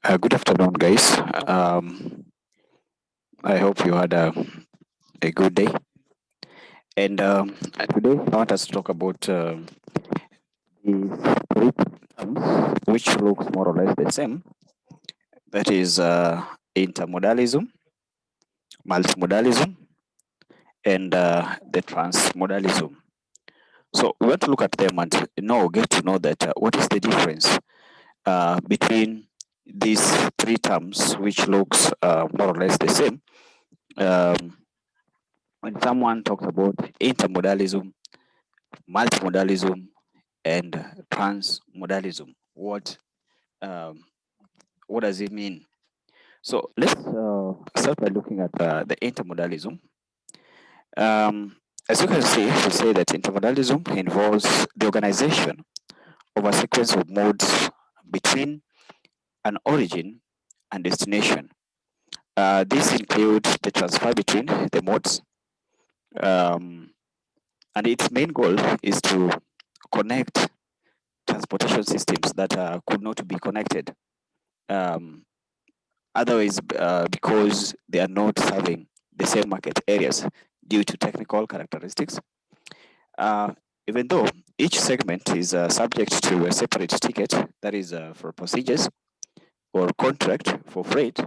Good afternoon, guys. I hope you had a good day. And today, I want us to talk about the three terms which looks more or less the same. That is intermodalism, multimodalism, and the transmodalism. So we want to look at them and get to know that what is the difference between these three terms, which looks more or less the same. Um, when someone talks about intermodalism, multimodalism, and transmodalism, um, what does it mean? So let's start by looking at the intermodalism. As you can see, we say that intermodalism involves the organization of a sequence of modes between an origin and destination. This includes the transfer between the modes, um, and its main goal is to connect transportation systems that could not be connected um, otherwise because they are not serving the same market areas due to technical characteristics. Uh, Even though each segment is subject to a separate ticket that is for passengers or contract for freight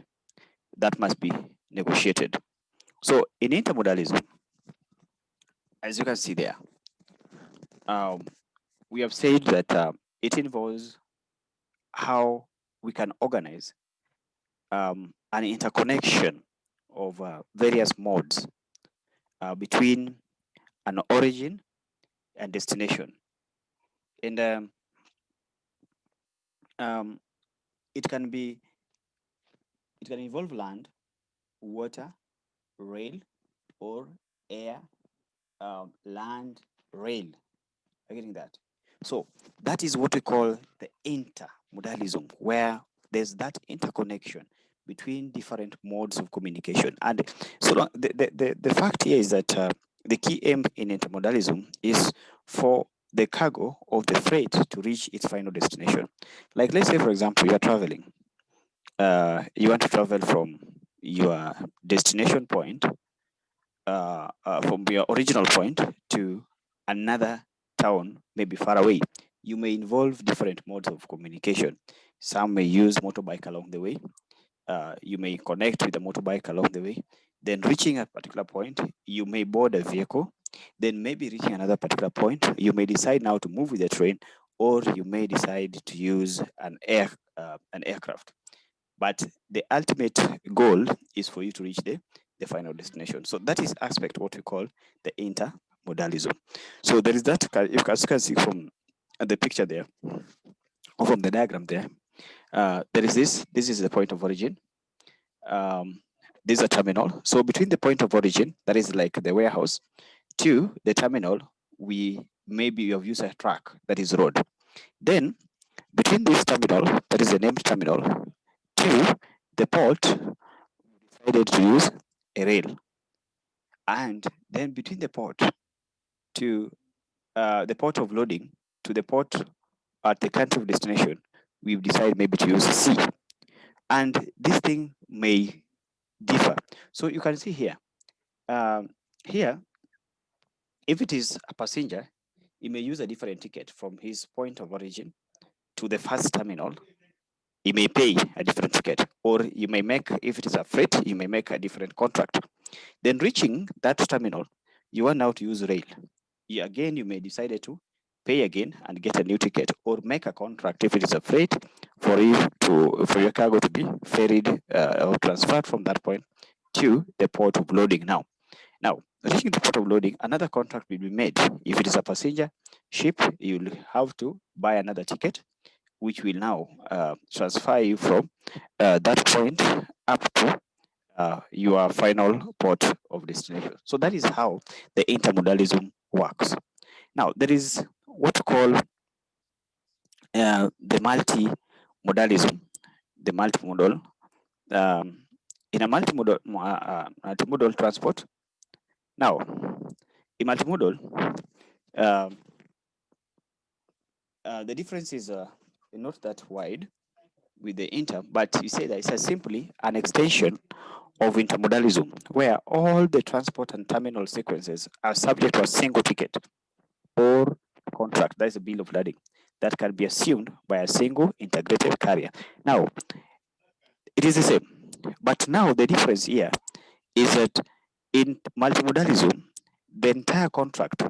that must be negotiated. So in intermodalism, as you can see there, um, we have said that it involves how we can organize an interconnection of various modes between an origin and destination. And um, it can be, it can involve land, water, rail, or air, land, rail. Are you getting that? So that is what we call the intermodalism, where there's that interconnection between different modes of communication. And so the fact here is that the key aim in intermodalism is for the cargo of the freight to reach its final destination. Like, let's say, for example, you are traveling. You want to travel from your destination point, from your original point to another town, maybe far away. You may involve different modes of communication. Some may use motorbike along the way. You may connect with the motorbike along the way. Then reaching a particular point, you may board a vehicle. Then maybe reaching another particular point, you may decide now to move with the train, or you may decide to use an aircraft. But the ultimate goal is for you to reach the final destination. So that is aspect what we call the intermodalism. So there is that, if as you can see from the picture there, or from the diagram there, there is this is the point of origin. This is a terminal. So between the point of origin, that is like the warehouse, to the terminal, we have used a track, that is road. Then between this terminal, that is the named terminal, to the port, we decided to use a rail. And then between the port to the port of loading to the port at the country of destination, we've decided maybe to use C. And this thing may differ. So you can see here, here, if it is a passenger, he may use a different ticket from his point of origin to the first terminal. He may pay a different ticket, or you may make, if it is a freight, you may make a different contract. Then reaching that terminal, you want now to use rail. Again, you may decide to pay again and get a new ticket, or make a contract if it is a freight for your cargo to be ferried or transferred from that point to the port of loading. Now, reaching the port of loading, another contract will be made. If it is a passenger ship, you'll have to buy another ticket, which will now transfer you from that point up to your final port of destination. So that is how the intermodalism works. Now, there is what we call the multimodalism, the multimodal. In a multimodal transport, now, in multimodal, the difference is not that wide. with the inter, but you say that it's simply an extension of intermodalism, where all the transport and terminal sequences are subject to a single ticket or contract. That is a bill of lading that can be assumed by a single integrated carrier. Now, it is the same, but now the difference here is that in multimodalism, the entire contract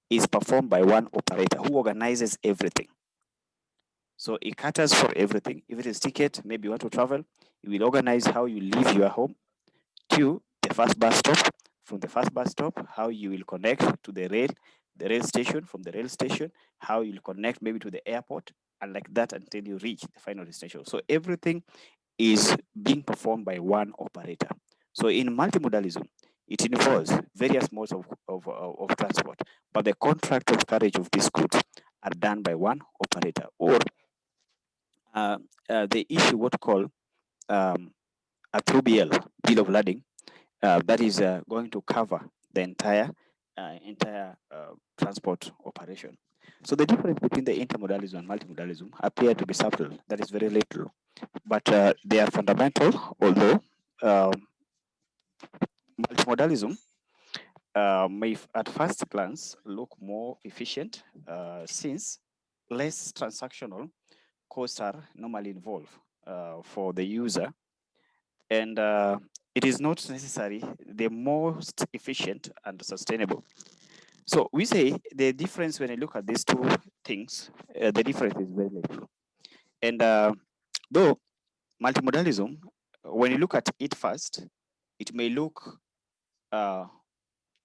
is performed by one operator who organizes everything. So it caters for everything. If it is ticket, maybe you want to travel, you will organize how you leave your home to the first bus stop. From the first bus stop, how you will connect to the rail station. From the rail station, how you'll connect maybe to the airport, and like that until you reach the final destination. So everything is being performed by one operator. So in multimodalism, it involves various modes of transport, but the contract of carriage of these goods are done by one operator. Or they issue what call a 2BL, bill of lading, that is going to cover the entire transport operation. So the difference between the intermodalism and multimodalism appear to be subtle. That is very little, but they are fundamental. Although multimodalism may, at first glance, look more efficient, since less transactional costs are normally involved for the user, and it is not necessarily the most efficient and sustainable. So we say the difference when you look at these two things, the difference is very little. And though multimodalism, when you look at it first, it may look uh,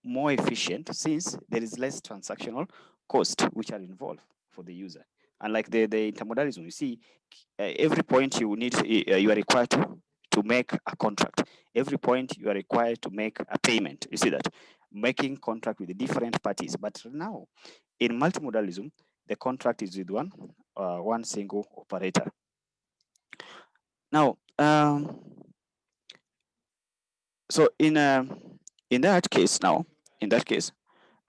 more efficient since there is less transactional cost which are involved for the user. Unlike the intermodalism, you see, every point you need, you are required to make a contract. Every point you are required to make a payment. You see that, making contract with the different parties. But now in multimodalism, the contract is with one single operator. Now, so in that case, a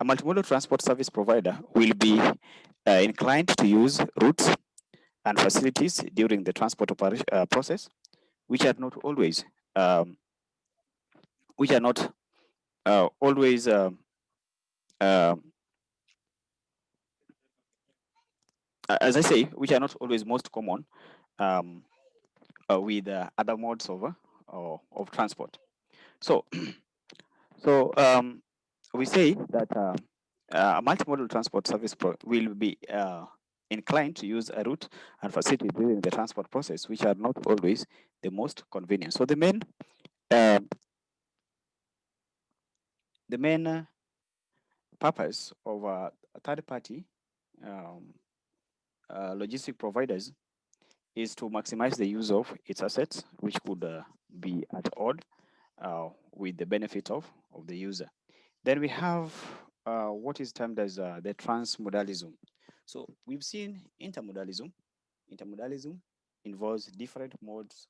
multimodal transport service provider will be inclined to use routes and facilities during the transport process, which are not always always as I say, which are not always most common um, with other modes of transport. So, so we say that a multimodal transport service will be inclined to use a route and facility during the transport process, which are not always the most convenient. So the main uh, purpose of third-party um, logistic providers is to maximize the use of its assets, which could be at odd with the benefit of the user. Then we have what is termed as the transmodalism. So we've seen intermodalism. Intermodalism involves different modes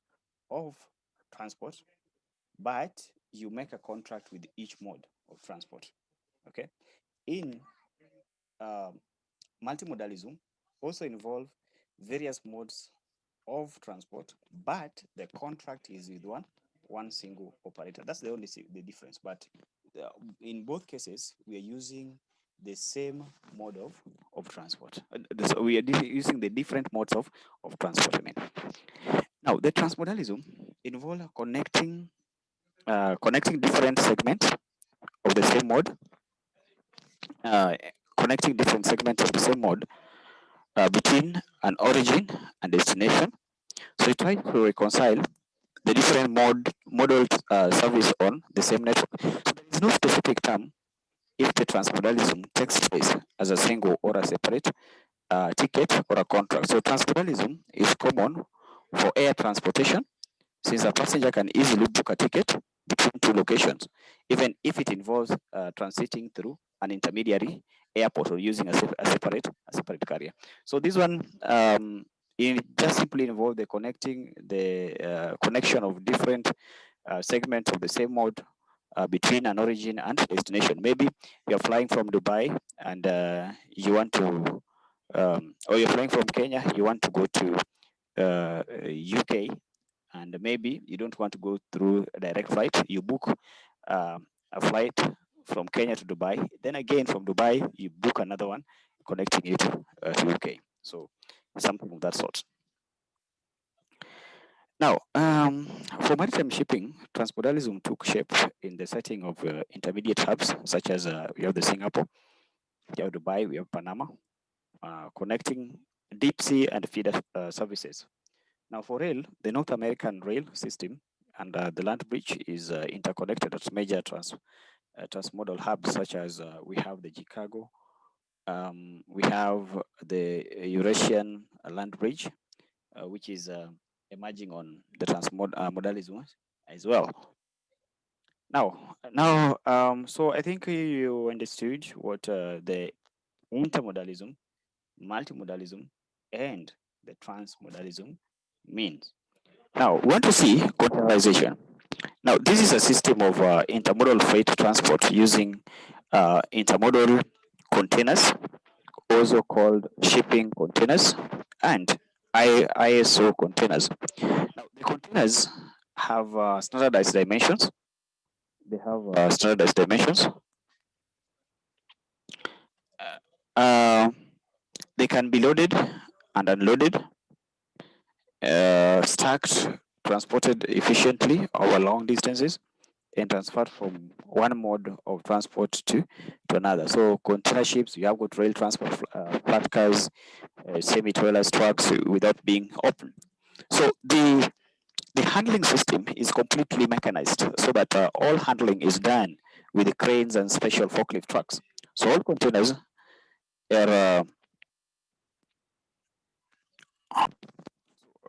of transport, but you make a contract with each mode of transport. Okay. In um, multimodalism, also involve various modes of transport, but the contract is with one single operator. That's the only the difference. But in both cases, we are using the same mode of transport. So we are using the different modes of transport. I mean, now the transmodalism involve connecting different segments of the same mode, uh, connecting different segments of the same mode between an origin and destination. So we try to reconcile the different model service on the same network. So there is no specific term if the transmodalism takes place as a single or a separate ticket or a contract. So transmodalism is common for air transportation, since a passenger can easily book a ticket between two locations, even if it involves transiting through an intermediary airport or using a separate carrier. So this one it just simply involves the connection of different segments of the same mode between an origin and destination. Maybe you're flying from Dubai and you want to, or you're flying from Kenya, you want to go to UK, and maybe you don't want to go through a direct flight, you book a flight from Kenya to Dubai. Then again from Dubai, you book another one connecting you to UK. So something of that sort. Now, for maritime shipping, transmodalism took shape in the setting of intermediate hubs, such as we have the Singapore, we have Dubai, we have Panama, connecting deep sea and feeder services. Now, for rail, the North American rail system and the land bridge is interconnected at major transmodal hubs, such as we have the Chicago, we have the Eurasian land bridge, which is emerging on the transmodalism as well. So I think you understood what the intermodalism, multimodalism, and the transmodalism means. Now, we want to see containerization. Now, this is a system of intermodal freight transport using intermodal containers, also called shipping containers, and ISO containers. Now, the containers have standardized dimensions. They have standardized dimensions. Uh, they can be loaded and unloaded, stacked, transported efficiently over long distances, and transferred from one mode of transport to another. So container ships, you have got rail transport, flat cars, semi-trailers, trucks without being open. So the handling system is completely mechanized so that all handling is done with cranes and special forklift trucks. So all containers are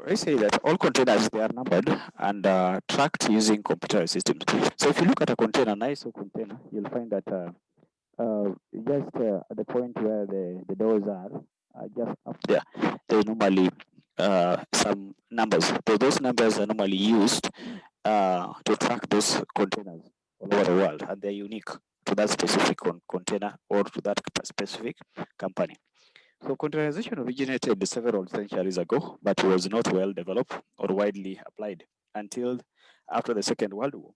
I say that all containers, they are numbered and tracked using computer systems. So if you look at a container, an ISO container, you'll find that just at the point where the doors are, just up there, there's normally some numbers. So those numbers are normally used to track those containers all over the world, and they're unique to that specific container or to that specific company. So containerization originated several centuries ago, but was not well developed or widely applied until after the Second World War,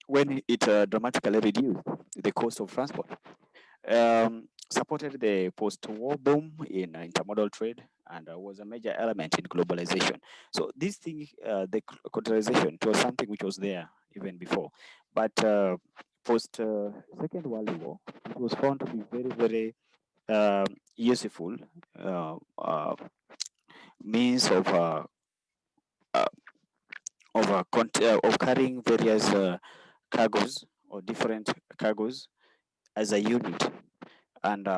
when it dramatically reduced the cost of transport, supported the post-war boom in intermodal trade, and was a major element in globalization. So this thing, the containerization, it was something which was there even before, but post Second World War, it was found to be very, very useful means uh, of carrying various cargoes or different cargoes as a unit, and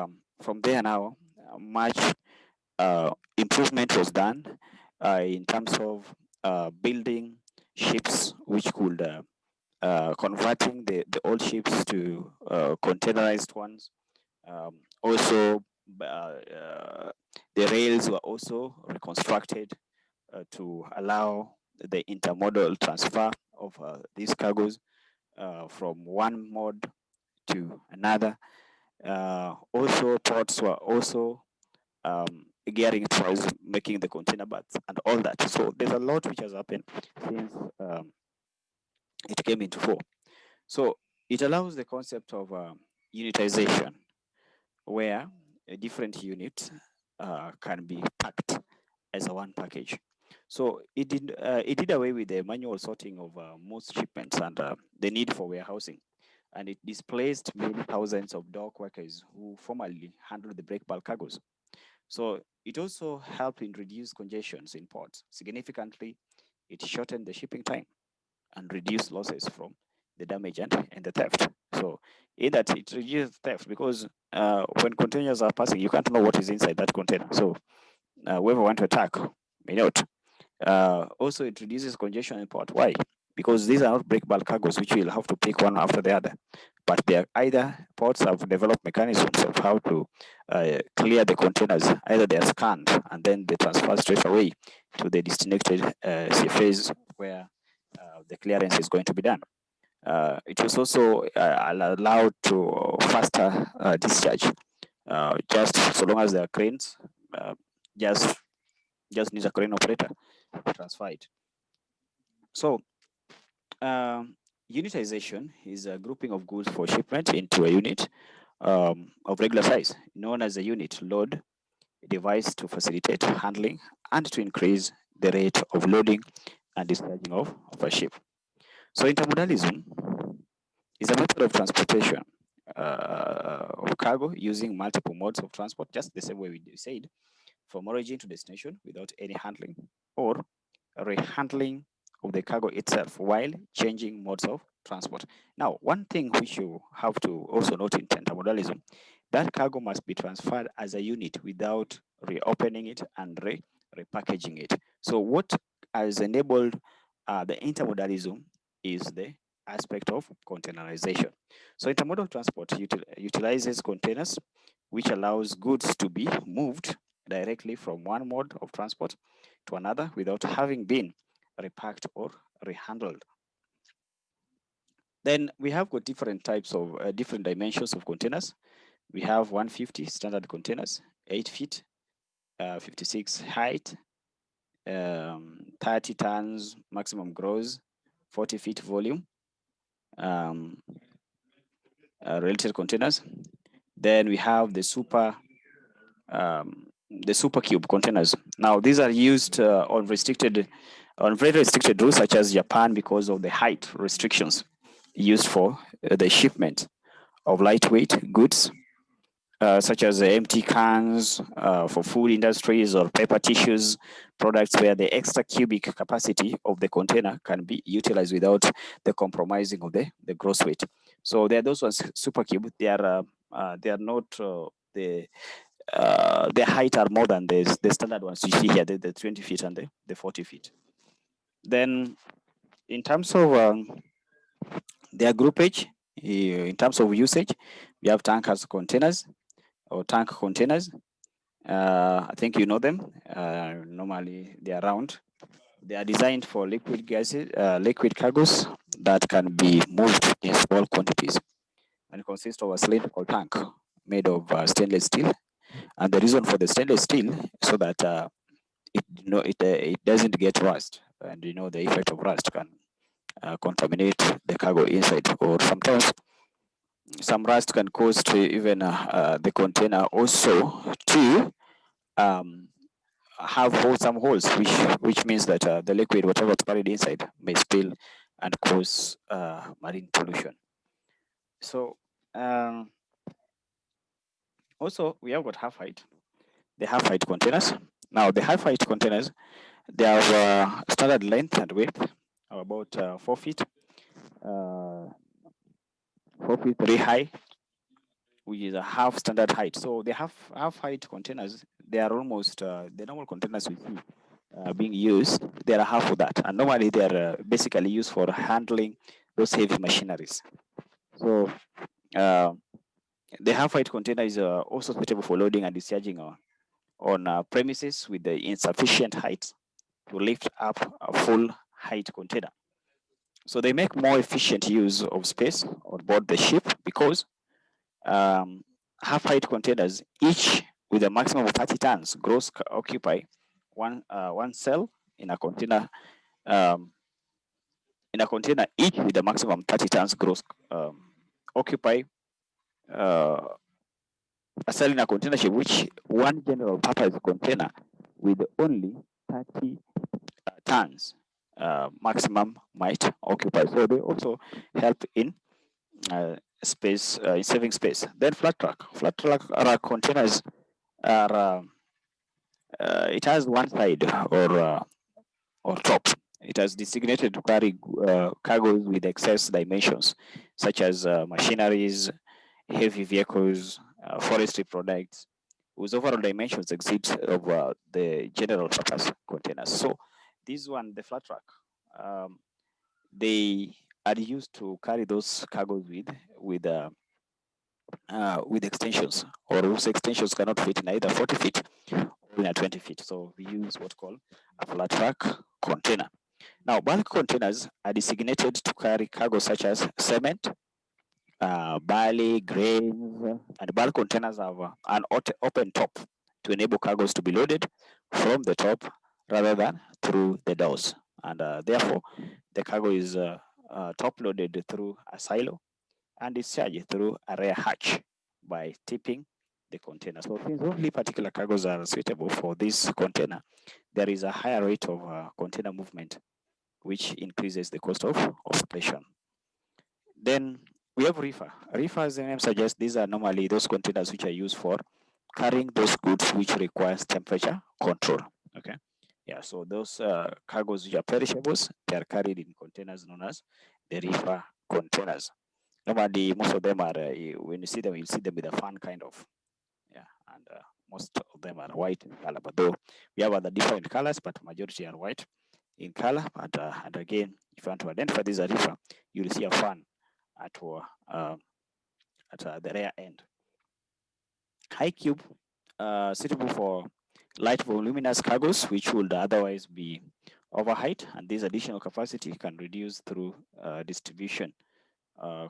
from there now, much improvement was done in terms of building ships which could converting the old ships to containerized ones. Also, the rails were also reconstructed to allow the intermodal transfer of these cargoes from one mode to another. Also, ports were also gearing towards making the container berths and all that. So there's a lot which has happened since it came into force. So it allows the concept of unitization, where a different unit can be packed as a one package. So it did away with the manual sorting of most shipments and the need for warehousing, and it displaced many thousands of dock workers who formerly handled the break bulk cargoes. So it also helped in reduce congestions in ports. Significantly, it shortened the shipping time and reduced losses from the damage and the theft. So in that, it reduces theft because when containers are passing, you can't know what is inside that container. So whoever want to attack may not. Also, it reduces congestion in port. Why? Because these are not break bulk cargoes, which will have to pick one after the other. But they are either ports have developed mechanisms of how to clear the containers. Either they are scanned and then they transfer straight away to the designated CFAs where the clearance is going to be done. It was also allowed to faster discharge, just so long as there are cranes, just Just needs a crane operator to transfer it. So unitization is a grouping of goods for shipment into a unit of regular size, known as a unit load device, to facilitate handling and to increase the rate of loading and discharging of a ship. So intermodalism is a method of transportation of cargo using multiple modes of transport, just the same way we said, from origin to destination without any handling or rehandling of the cargo itself while changing modes of transport. Now, one thing which you have to also note in intermodalism, that cargo must be transferred as a unit without reopening it and repackaging it. So what has enabled the intermodalism is the aspect of containerization. So intermodal transport utilizes containers, which allows goods to be moved directly from one mode of transport to another without having been repacked or rehandled. Then we have got different types of different dimensions of containers. We have 150 standard containers, 8 feet, 56 height, 30 tons maximum gross, 40 feet volume, related containers. Then we have the super cube containers. Now these are used on very restricted routes such as Japan because of the height restrictions used for the shipment of lightweight goods such as empty cans for food industries or paper tissues products where the extra cubic capacity of the container can be utilized without the compromising of the gross weight. So there are those ones super cube. They are not the height are more than the standard ones you see here, the 20 feet and the 40 feet. Then in terms of their groupage, in terms of usage, we have tankers containers or tank containers. I think you know them. Normally they are round. They are designed for liquid gases, liquid cargoes that can be moved in small quantities and consist of a cylindrical tank made of stainless steel. And the reason for the stainless steel so that it doesn't get rust, and the effect of rust can contaminate the cargo inside, or sometimes some rust can cause to even the container also to have some holes, which means that the liquid, whatever is carried inside, may spill and cause marine pollution. So also we have got half height, the half height containers. Now the half height containers, they have standard length and width of about 4 feet, 4 feet 3 high, which is a half standard height. So the half height containers, they are almost the normal containers we see being used. They are half of that, and normally they are basically used for handling those heavy machineries. So the half height container is also suitable for loading and discharging on premises with the insufficient height to lift up a full height container. So they make more efficient use of space on board the ship because half height containers, each with a maximum of 30 tons gross, occupy one cell in a container. Each with a maximum 30 tons gross occupy a cell in a container ship, which one general purpose container with only 30 tons maximum might occupy. So they also help in space, in saving space. Then flat track containers are it has one side or top. It has designated to carry cargoes with excess dimensions, such as machineries, heavy vehicles, forestry products, whose overall dimensions exceed of the general purpose containers. So this one, the flat track, they are used to carry those cargoes with extensions, or whose extensions cannot fit in either 40 feet or in a 20 feet. So we use what's called a flat track container. Now, bulk containers are designated to carry cargo such as cement, barley, grains, and bulk containers have an open top to enable cargoes to be loaded from the top rather than through the doors. And therefore, the cargo is top loaded through a silo and discharged through a rear hatch by tipping the container. So since only particular cargoes are suitable for this container, there is a higher rate of container movement, which increases the cost of operation. Then we have reefer. Reefer, as the name suggests, these are normally those containers which are used for carrying those goods which requires temperature control. Okay. Yeah, so those cargoes which are perishables, they are carried in containers known as the reefer containers. Normally, most of them are, when you see them, you see them with a fan kind of. Yeah, and most of them are white in color, but though we have other different colors, but majority are white in color. And again, if you want to identify this as a reefer, you'll see a fan at, the rear end. High cube, suitable for light voluminous cargoes, which would otherwise be overheight, and this additional capacity can reduce through distribution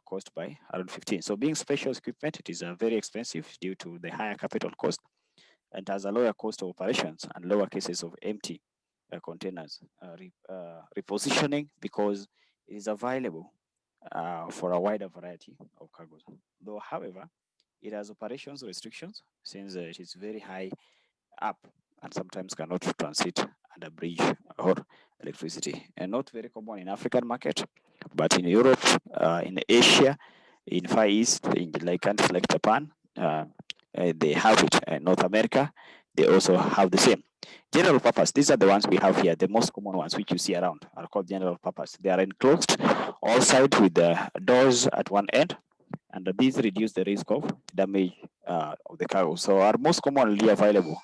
cost by around 15. So being special equipment, it is very expensive due to the higher capital cost and has a lower cost of operations and lower cases of empty containers. Repositioning, because it is available for a wider variety of cargoes. Though, however, it has operations restrictions since it is very high up and sometimes cannot transit under bridge or electricity. And not very common in African market, but in Europe, in Asia, in Far East, in like countries like Japan, they have it. In North America, they also have the same. General purpose, these are the ones we have here. The most common ones which you see around are called general purpose. They are enclosed all sides with the doors at one end, and these reduce the risk of damage of the cargo. So are most commonly available.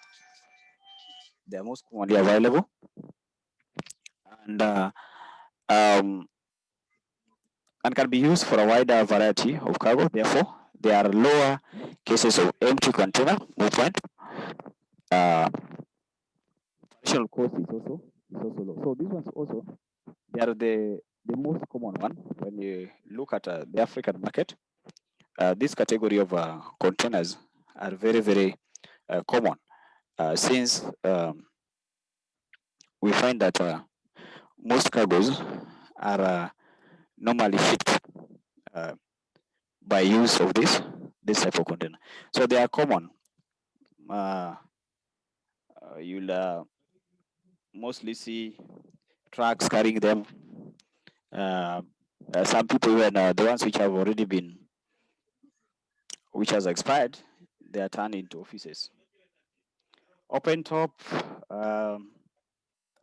They are most commonly available, and um, and can be used for a wider variety of cargo. Therefore, there are lower cases of empty container movement. Operational cost is also low. So these ones also, they are the most common one when you look at the African market. This category of containers are very common since we find that most cargoes are normally shipped by use of this type of container. So they are common. You'll mostly see trucks carrying them. Some people, even the ones which have already been, which has expired, they are turned into offices. Open top,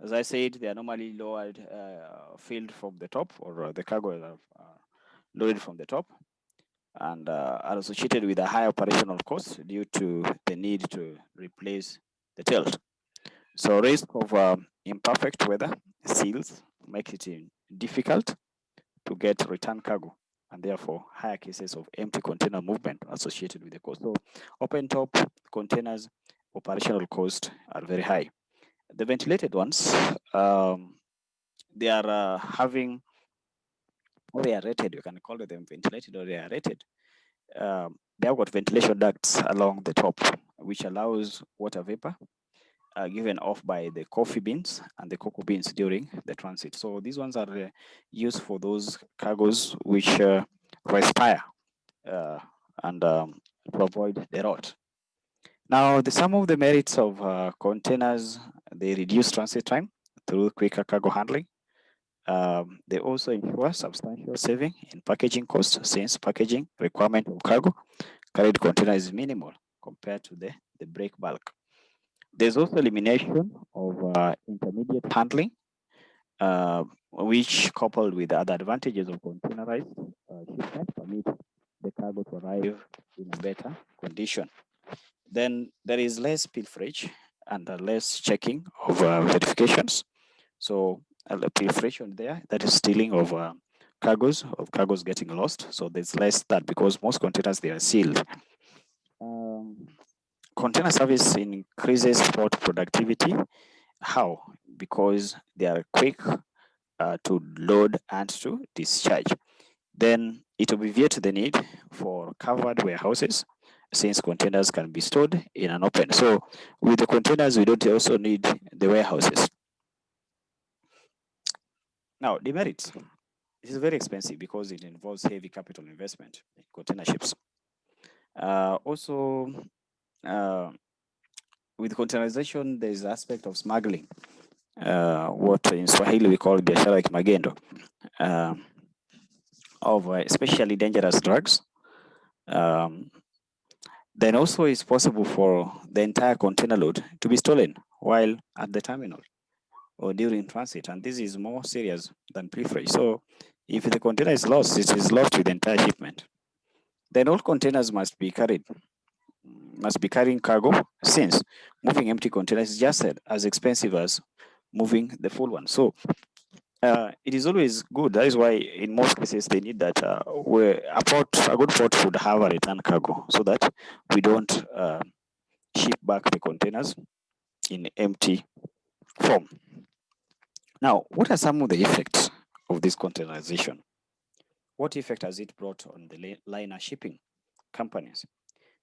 as I said, they are normally lowered, filled from the top, or the cargo is loaded from the top, and are associated with a high operational cost due to the need to replace the tilt. So risk of imperfect weather seals makes it difficult to get return cargo, and therefore higher cases of empty container movement associated with the cost. So open top containers operational cost are very high. The ventilated ones, they are having, or they are rated, you can call them ventilated or they are rated. They have got ventilation ducts along the top, which allows water vapor given off by the coffee beans and the cocoa beans during the transit. So these ones are used for those cargoes which respire and to avoid the rot. Now, some of the merits of containers, they reduce transit time through quicker cargo handling. They also ensure substantial saving in packaging costs since packaging requirement of cargo carried container is minimal compared to the break bulk. There's also elimination of intermediate handling, which coupled with other advantages of containerized shipment permit the cargo to arrive in a better condition. Then there is less pilferage and less checking of verifications. So the pilferation there, that is stealing of cargoes getting lost. So there's less that because most containers, they are sealed. Container service increases port productivity. How? Because they are quick to load and to discharge. Then it will obviate the need for covered warehouses since containers can be stored in an open. So with the containers, we don't also need the warehouses. Now, demerits. This is very expensive because it involves heavy capital investment in container ships. Also, with containerization, there is the aspect of smuggling, what in Swahili we call biashara kimagendo, of especially dangerous drugs. Then also it's possible for the entire container load to be stolen while at the terminal or during transit, and this is more serious than pilferage. So if the container is lost, it is lost with the entire shipment. Then all containers must be carrying cargo, since moving empty containers is just as expensive as moving the full one. So it is always good. That is why in most cases they need that where a good port should have a return cargo, so that we don't ship back the containers in empty form. Now, what are some of the effects of this containerization? What effect has it brought on the liner shipping companies?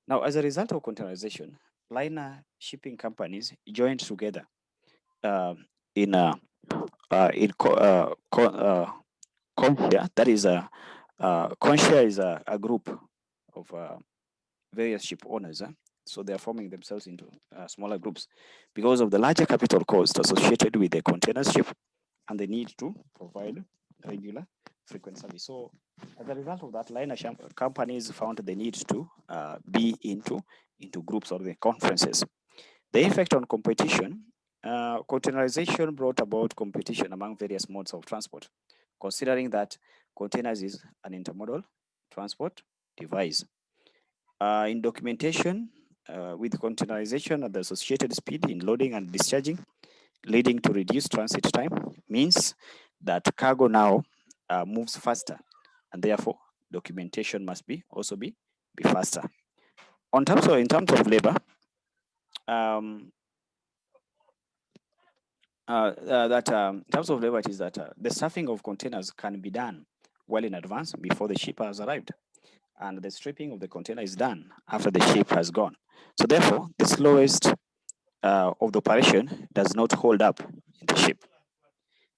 Now, as a result of containerization, liner shipping companies joined together in Consia. That is Consia is a group of various ship owners. So they are forming themselves into smaller groups because of the larger capital cost associated with the container ship and the need to provide regular frequent service. So as a result of that, liner companies found the need to be into groups or the conferences. The effect on competition, containerization brought about competition among various modes of transport, considering that containers is an intermodal transport device. In documentation, with containerization and the associated speed in loading and discharging, leading to reduced transit time, means that cargo now moves faster, and therefore documentation must also be faster. In terms of labor, in terms of labor, it is that the staffing of containers can be done well in advance before the ship has arrived, and the stripping of the container is done after the ship has gone. So therefore, the slowest of the operation does not hold up in the ship.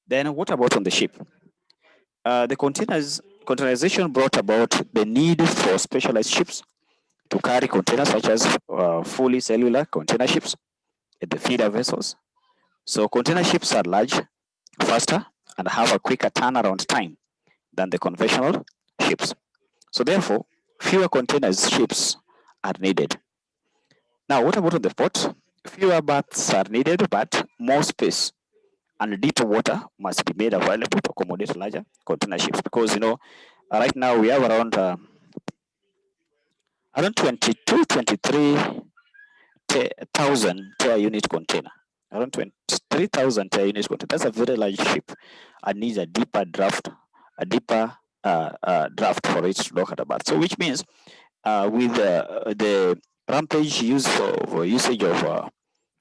Then what about on the ship? The containerization brought about the need for specialized ships to carry containers, such as fully cellular container ships and the feeder vessels. So container ships are large, faster, and have a quicker turnaround time than the conventional ships. So therefore, fewer containers ships are needed. Now, what about on the port? Fewer berths are needed, but more space and deeper water must be made available to accommodate larger container ships, because right now we have around 22, 23,000 per unit container. Around 23,000 per unit container. That's a very large ship and needs a deeper draft for it to dock at the berth. So which means with the rampage usage of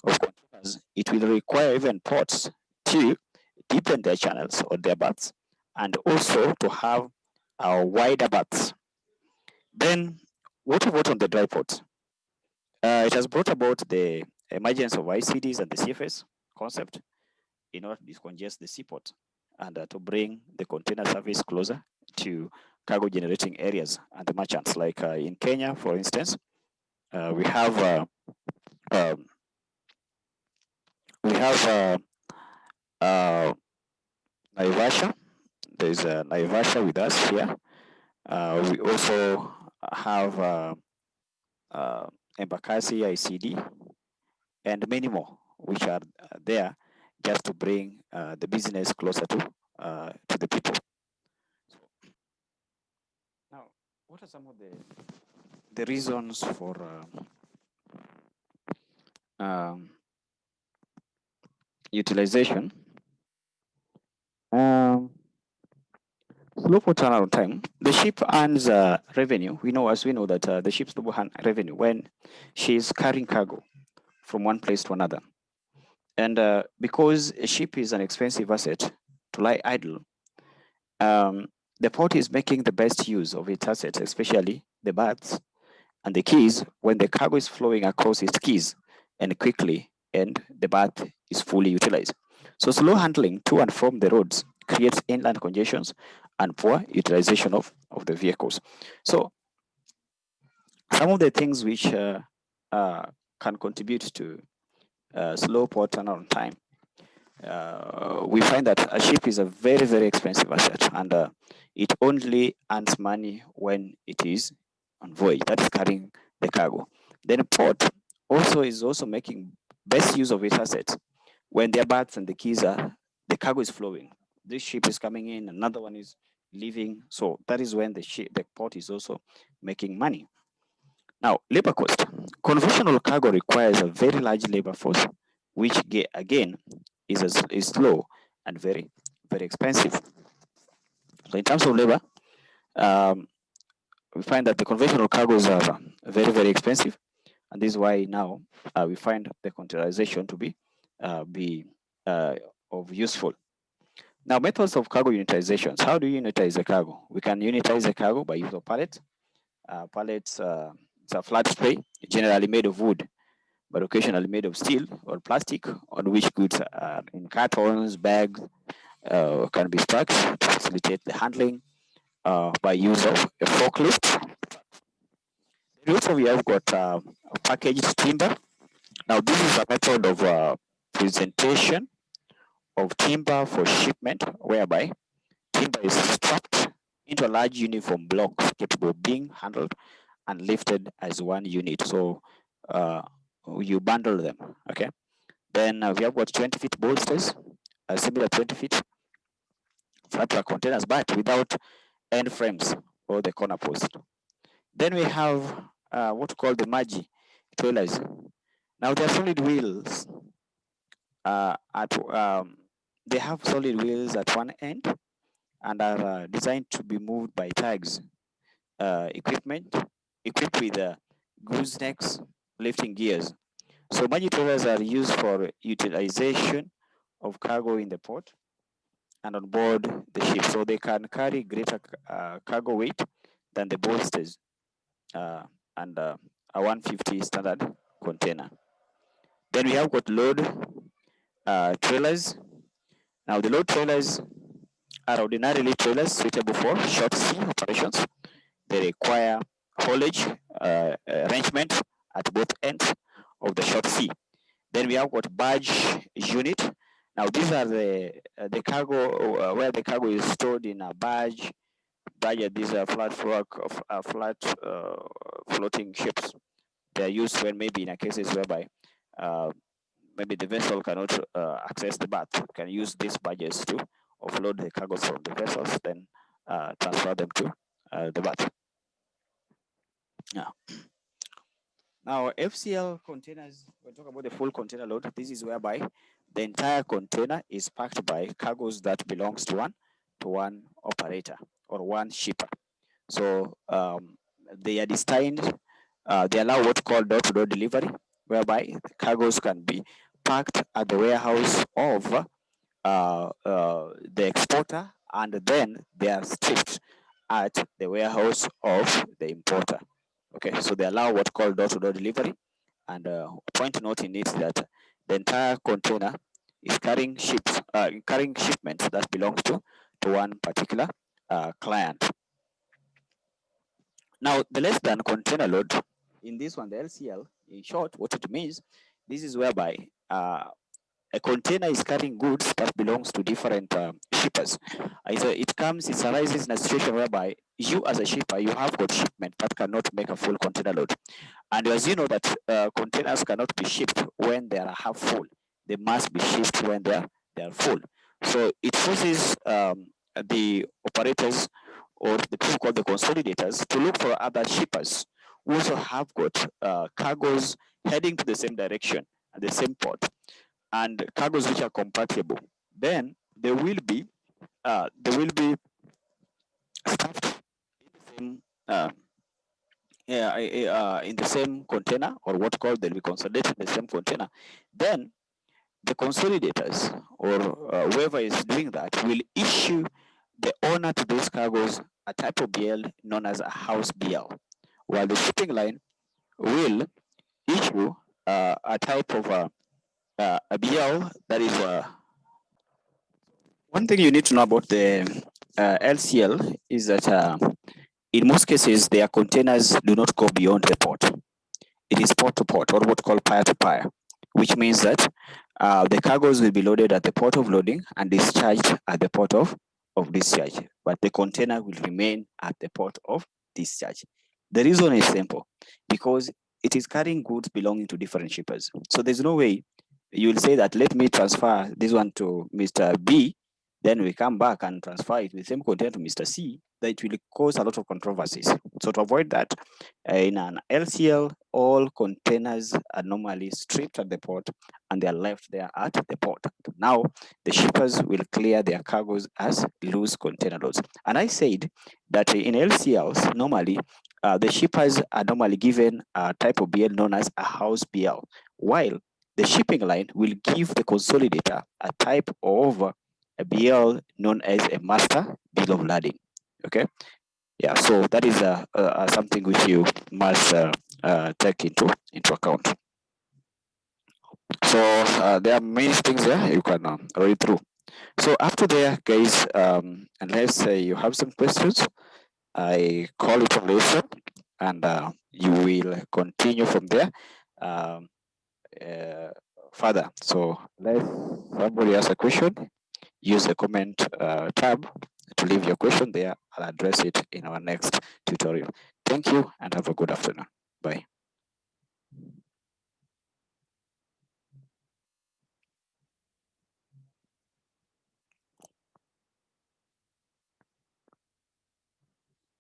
containers, it will require even ports to deepen their channels or their berths, and also to have wider berths. Then, what about on the dry ports? It has brought about the emergence of ICDs and the CFS concept in order to decongest the seaport and to bring the container service closer to cargo generating areas and the merchants. Like in Kenya, for instance, we have Naivasha. There's Naivasha with us here. We also have Embakasi ICD and many more, which are there just to bring the business closer to the people. Now, what are some of the reasons for utilization? Slow for turnaround time. The ship earns revenue. We know that the ships do earn revenue when she is carrying cargo from one place to another. And because a ship is an expensive asset to lie idle, the port is making the best use of its assets, especially the berths and the keys when the cargo is flowing across its keys and quickly, and the berth is fully utilized. So slow handling to and from the roads creates inland congestions and poor utilization of the vehicles. So some of the things which can contribute to slow port turnaround time, we find that a ship is a very, very expensive asset, and it only earns money when it is on voyage, that is carrying the cargo. Then port also is also making best use of its assets when their berths and the keys are, the cargo is flowing. This ship is coming in, another one is leaving. So that is when the port is also making money. Now, labor cost. Conventional cargo requires a very large labor force, which again is slow and very, very expensive. So in terms of labor, um, we find that the conventional cargoes are very, very expensive. And this is why now we find the containerization to be of useful. Now, methods of cargo unitizations. How do you unitize a cargo? We can unitize a cargo by use of pallets. Pallets, it's a flat tray, generally made of wood, but occasionally made of steel or plastic, on which goods are in cartons, bags, can be stacked to facilitate the handling by use of a forklift. Also, we have got packaged timber. Now, this is a method of presentation of timber for shipment, whereby timber is strapped into a large uniform block capable of being handled and lifted as one unit. So you bundle them, okay? Then we have got 20 feet bolsters, similar 20 feet flat rack containers, but without end frames or the corner post. Then we have what we call the Magi trailers. Now they are solid wheels. They have solid wheels at one end and are designed to be moved by tags. Equipment equipped with goosenecks, lifting gears. So Magi trailers are used for utilization of cargo in the port and on board the ship. So they can carry greater cargo weight than the bolsters and a 150 standard container. Then we have got load trailers. Now the load trailers are ordinarily trailers suitable for short sea operations. They require haulage arrangement at both ends of the short sea. Then we have got barge unit. Now these are the cargo where the cargo is stored in a barge. These are flat floating ships. They are used when maybe in a cases whereby maybe the vessel cannot access the berth. You can use these barges to offload the cargoes from the vessels, then transfer them to the berth. Yeah. Now, FCL containers, we'll talk about the full container load. This is whereby the entire container is packed by cargoes that belongs to one operator or one shipper. So they are destined, they allow what called door-to-door delivery, whereby cargoes can be packed at the warehouse of the exporter, and then they are stripped at the warehouse of the importer. Okay, so they allow what called door-to-door delivery, and point to note in it that the entire container is carrying shipments that belongs to one particular client. Now, the less than container load, in this one, the LCL, in short, what it means, this is whereby a container is carrying goods that belongs to different shippers. It arises in a situation whereby you as a shipper, you have got shipment that cannot make a full container load. And as you know that containers cannot be shipped when they are half full. They must be shipped when they are full. So it forces the operators or the people called the consolidators to look for other shippers who also have got cargoes heading to the same direction at the same port, and cargoes which are compatible. Then they will be stuffed in the same in the same container, or what called they'll be consolidated in the same container. Then the consolidators or whoever is doing that will issue the owner to those cargoes a type of BL known as a house BL, while the shipping line will issue a type of a BL that is one thing you need to know about the LCL is that in most cases their containers do not go beyond the port. It is port to port, or what we call peer to peer, which means that the cargoes will be loaded at the port of loading and discharged at the port of discharge, but the container will remain at the port of discharge. The reason is simple, because it is carrying goods belonging to different shippers. So there's no way you will say that let me transfer this one to Mr. B, then we come back and transfer it with the same container to Mr. C, that will cause a lot of controversies. So to avoid that, in an LCL, all containers are normally stripped at the port and they are left there at the port. Now, the shippers will clear their cargoes as loose container loads. And I said that in LCLs, normally, the shippers are normally given a type of BL known as a house BL, while the shipping line will give the consolidator a type of a BL known as a master bill of lading. Okay, yeah, so that is something which you must take into account. So there are many things there you can read through. So after there, guys, unless you have some questions, I call it a lesson, and you will continue from there uh, further. So let somebody ask a question, use the comment tab to leave your question there. I'll address it in our next tutorial. Thank you and have a good afternoon.